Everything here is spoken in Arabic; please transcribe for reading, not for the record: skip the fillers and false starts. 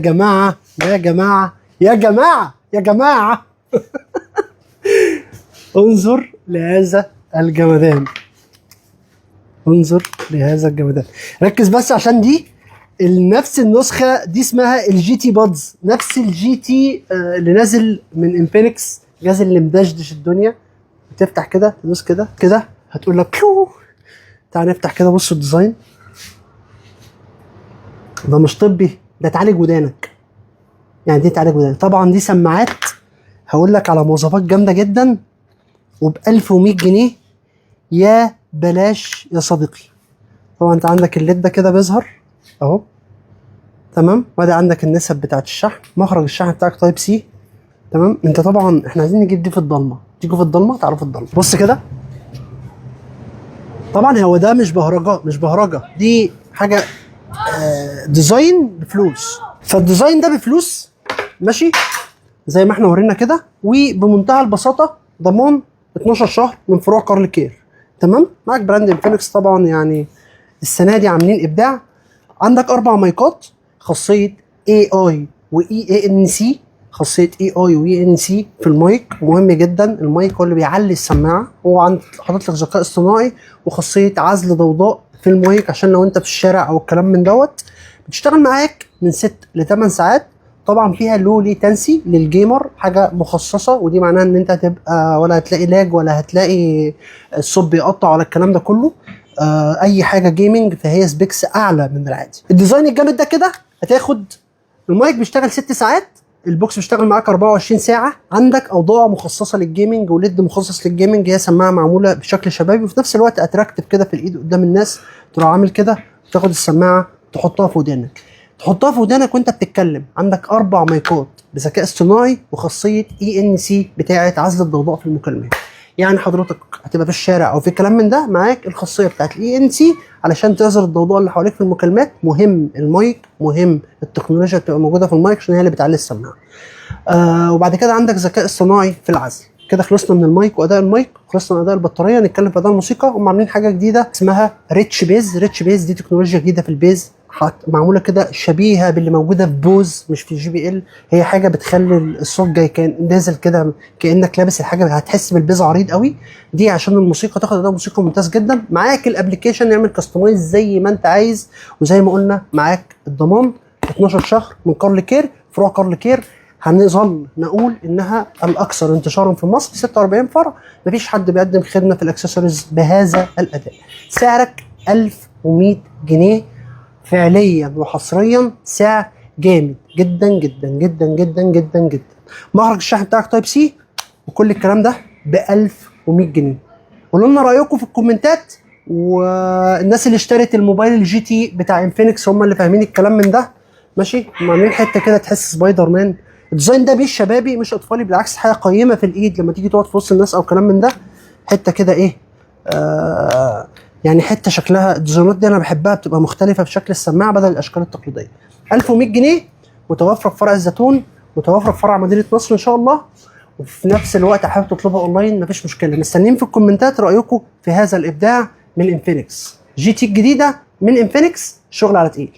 جماعة يا جماعة يا جماعة يا جماعة انظر لهذا الجمدان. انظر لهذا الجمدان، ركز بس عشان دي نفس النسخة دي اسمها الجي تي بادز، نفس الجي تي اللي نازل من انفينكس، الجهاز اللي مدشدش الدنيا. تفتح كده تدوس كده كده هتقول لك بيو. تعال نفتح كده، بص الديزاين ده مش طبي، ده تعالج ودانك. يعني دي تعالج ودانك. طبعا دي سماعات هقول لك على مواصفات جامده جدا وب 1100 جنيه يا بلاش يا صديقي. طبعا انت عندك الليد ده كده بيظهر اهو، تمام. وادي عندك النسب بتاعت الشحن، مخرج الشحن بتاعك تايب سي، تمام. انت طبعا احنا عايزين نجيب دي في الضلمه، تيجوا في الضلمه تعالوا في الضلمه. بص كده، طبعا هو ده مش بهرجه، مش بهرجه، دي حاجه ديزاين بفلوس، فالديزاين ده بفلوس ماشي زي ما احنا ورينا كده، وبمنتهى البساطه ضمان 12 شهر من فروع كارل كير، تمام. معاك براند انفينكس طبعا، يعني السنه دي عاملين ابداع. عندك 4 مايكات، خاصيه اي اي واي ان سي، خاصيه اي اي واي ان سي في المايك مهم جدا. المايك هو اللي بيعلي السماعه، هو عند حاطط لك ذكاء اصطناعي وخاصيه عزل ضوضاء في المايك عشان لو انت في الشارع او الكلام من دوت. بتشتغل معاك من 6 ل 8 ساعات. طبعا فيها لو ليتنسي للجيمر، حاجه مخصصه، ودي معناها ان انت هتبقى ولا هتلاقي لاج ولا هتلاقي الصوت بيقطع ولا الكلام ده كله. اي حاجه جيمنج فهي سبيكس اعلى من العادي. الديزاين الجامد ده كده هتاخد المايك بيشتغل 6 ساعات، البوكس بيشتغل معاك 24 ساعه. عندك اوضاع مخصصه للجيمنج وليد مخصص للجيمنج، هي سماعه معموله بشكل شبابي وفي نفس الوقت اتراكتيف كده في الايد قدام الناس. تروح عامل كده، تاخد السماعه تحطها في ودانك، تحطها في ودانك وانت بتتكلم. عندك 4 مايكات بذكاء اصطناعي وخاصيه اي ان سي بتاعه عزل الضوضاء في المكالمات. يعني حضرتك هتبقى في الشارع او في كلام من ده، معاك الخاصيه بتاعت الاي ان سي علشان تعزل الضوضاء اللي حواليك في المكالمات. مهم المايك، مهم التكنولوجيا تبقى موجوده في المايك عشان هي اللي بتعلي السماعه. وبعد كده عندك ذكاء اصطناعي في العزل. كده خلصنا من المايك واداء المايك، خلصنا من اداء البطاريه. نتكلم في اداء الموسيقى. هم عاملين حاجه جديده اسمها ريتش بيز. ريتش بيز دي تكنولوجيا جديده في البيز، معموله كده شبيهه باللي موجوده في بوز مش في جي بي ال. هي حاجه بتخلي الصوت جاي كان نازل كده كانك لابس الحاجه، هتحس بالبيز عريض قوي. دي عشان الموسيقى تاخد اداء موسيقى ممتاز جدا. معاك الابلكيشن يعمل كاستمايز زي ما انت عايز، وزي ما قلنا معاك الضمان 12 شهر من كارل كير. فروع كارل كير هنظل نقول انها الاكثر انتشارا في مصر، 46 فرع. مفيش حد بيقدم خدمه في الاكسسوارز بهذا الاداء. سعرك 1100 جنيه فعليا وحصريا، سعر جامد جدا جدا جدا جدا جدا جدا. مخرج الشحن بتاعك تايب سي وكل الكلام ده ب 1100 جنيه. قولوا لنا رايكم في الكومنتات. والناس اللي اشترت الموبايل الجي تي بتاع انفينكس هم اللي فاهمين الكلام من ده ماشي. هم عاملين حته كده تحس سبايدر مان. الديزاين ده مش شبابي مش اطفالي، بالعكس حاجه قيمه في الايد لما تيجي تقعد في وسط الناس او كلام من ده. حته كده ايه، يعني حته شكلها الديزاينات دي انا بحبها، بتبقى مختلفه في شكل السماعه بدل الاشكال التقليديه. 1100 جنيه متوفره في فرع الزيتون، متوفره في فرع مدينه نصر ان شاء الله. وفي نفس الوقت حابب تطلبها اونلاين مفيش مشكله. مستنيين في الكومنتات رايكم في هذا الابداع من انفينكس. جي تي الجديده من انفينكس، شغل على تقيل.